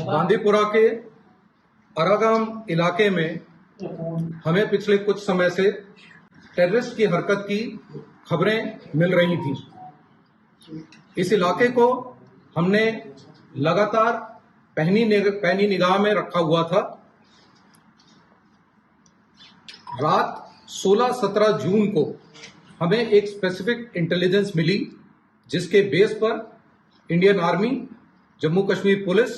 बांदीपुरा के अरागाम इलाके में हमें पिछले कुछ समय से टेररिस्ट की हरकत की खबरें मिल रही थी। इस इलाके को हमने लगातार पैनी निगाह में रखा हुआ था। रात 16-17 जून को हमें एक स्पेसिफिक इंटेलिजेंस मिली, जिसके बेस पर Indian army, Jammu Kashmir police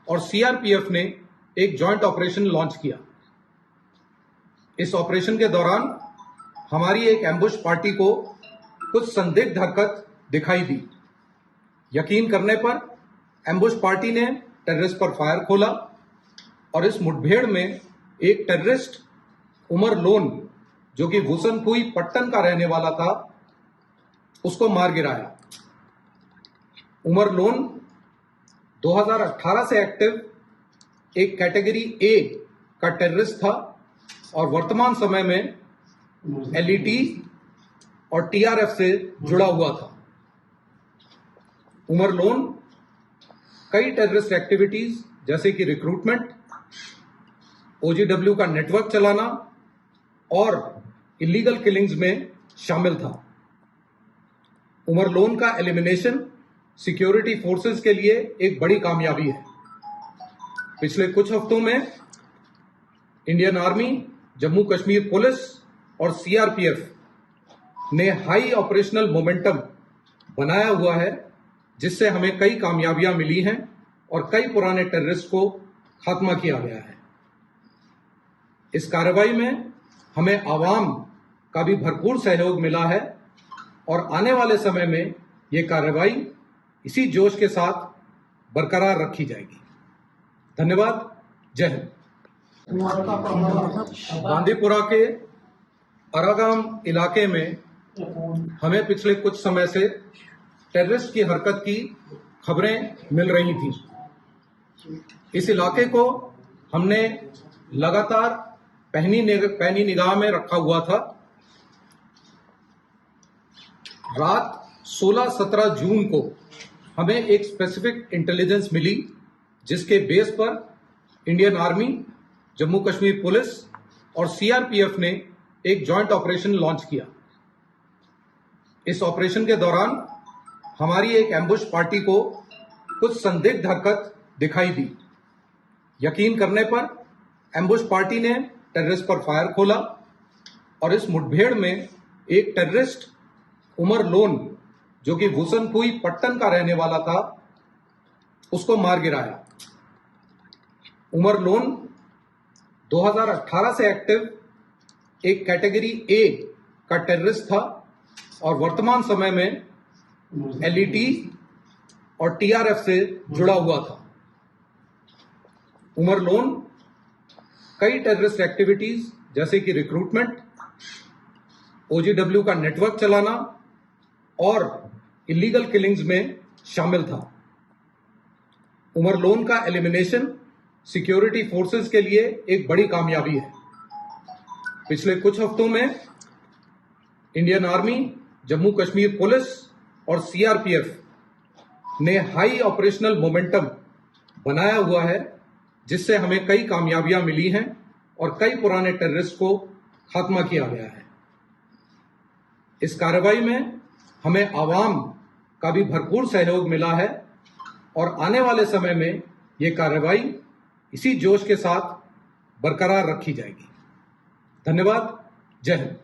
और सीआरपीएफ ने एक जॉइंट ऑपरेशन लॉन्च किया। इस ऑपरेशन के दौरान हमारी एक एम्बुश पार्टी को कुछ संदिग्ध हरकत दिखाई दी। यकीन करने पर एम्बुश पार्टी ने टेररिस्ट पर फायर खोला और इस मुठभेड़ में एक टेररिस्ट उमर लोन, जो कि भूसनपुई पट्टन का रहने वाला था, उसको मार गिराया। उमर लोन 2018 से एक्टिव एक कैटेगरी ए का टेररिस्ट था और वर्तमान समय में एलईटी और टीआरएफ से जुड़ा हुआ था। उमर लोन कई टेररिस्ट एक्टिविटीज जैसे कि रिक्रूटमेंट, ओजीडब्ल्यू का नेटवर्क चलाना और इलीगल किलिंग्स में शामिल था। उमर लोन का एलिमिनेशन सिक्योरिटी फोर्सेस के लिए एक बड़ी कामयाबी है। पिछले कुछ हफ्तों में Indian army, Jammu Kashmir police और सीआरपीएफ ने हाई ऑपरेशनल मोमेंटम बनाया हुआ है, जिससे हमें कई कामयाबियां मिली हैं और कई पुराने टेररिस्ट को खात्मा किया गया है। इस कार्रवाई में हमें आवाम का भी भरपूर सहयोग मिला है और आने वाले समय में ये कार्रवाई इसी जोश के साथ बरकरार रखी जाएगी। धन्यवाद। जय हिंद। बांदीपुरा के अरागाम इलाके में हमें पिछले कुछ समय से टेररिस्ट की हरकत की खबरें मिल रही थी। इस इलाके को हमने लगातार पैनी निगाह में रखा हुआ था। रात 16-17 जून को हमें एक स्पेसिफिक इंटेलिजेंस मिली, जिसके बेस पर Indian army, Jammu Kashmir police और सीआरपीएफ ने एक जॉइंट ऑपरेशन लॉन्च किया। इस ऑपरेशन के दौरान हमारी एक एम्बुश पार्टी को कुछ संदिग्ध हरकत दिखाई दी। यकीन करने पर एम्बुश पार्टी ने टेररिस्ट पर फायर खोला और इस मुठभेड़ में एक टेररिस्ट उमर लोन, जो कि भूसनपुई पट्टन का रहने वाला था, उसको मार गिराया। उमर लोन 2018 से एक्टिव एक कैटेगरी ए का टेररिस्ट था और वर्तमान समय में एलईटी और टीआरएफ से जुड़ा हुआ था। उमर लोन कई टेररिस्ट एक्टिविटीज जैसे कि रिक्रूटमेंट, ओजीडब्ल्यू का नेटवर्क चलाना और इलीगल किलिंग्स में शामिल था। उमर लोन का एलिमिनेशन सिक्योरिटी फोर्सेस के लिए एक बड़ी कामयाबी है। पिछले कुछ हफ्तों में Indian army, Jammu Kashmir police और सीआरपीएफ ने हाई ऑपरेशनल मोमेंटम बनाया हुआ है, जिससे हमें कई कामयाबियां मिली हैं और कई पुराने टेररिस्ट को खात्मा किया गया है। इस कार्रवाई में हमें आवाम का भी भरपूर सहयोग मिला है और आने वाले समय में ये कार्रवाई इसी जोश के साथ बरकरार रखी जाएगी। धन्यवाद। जय हिंद।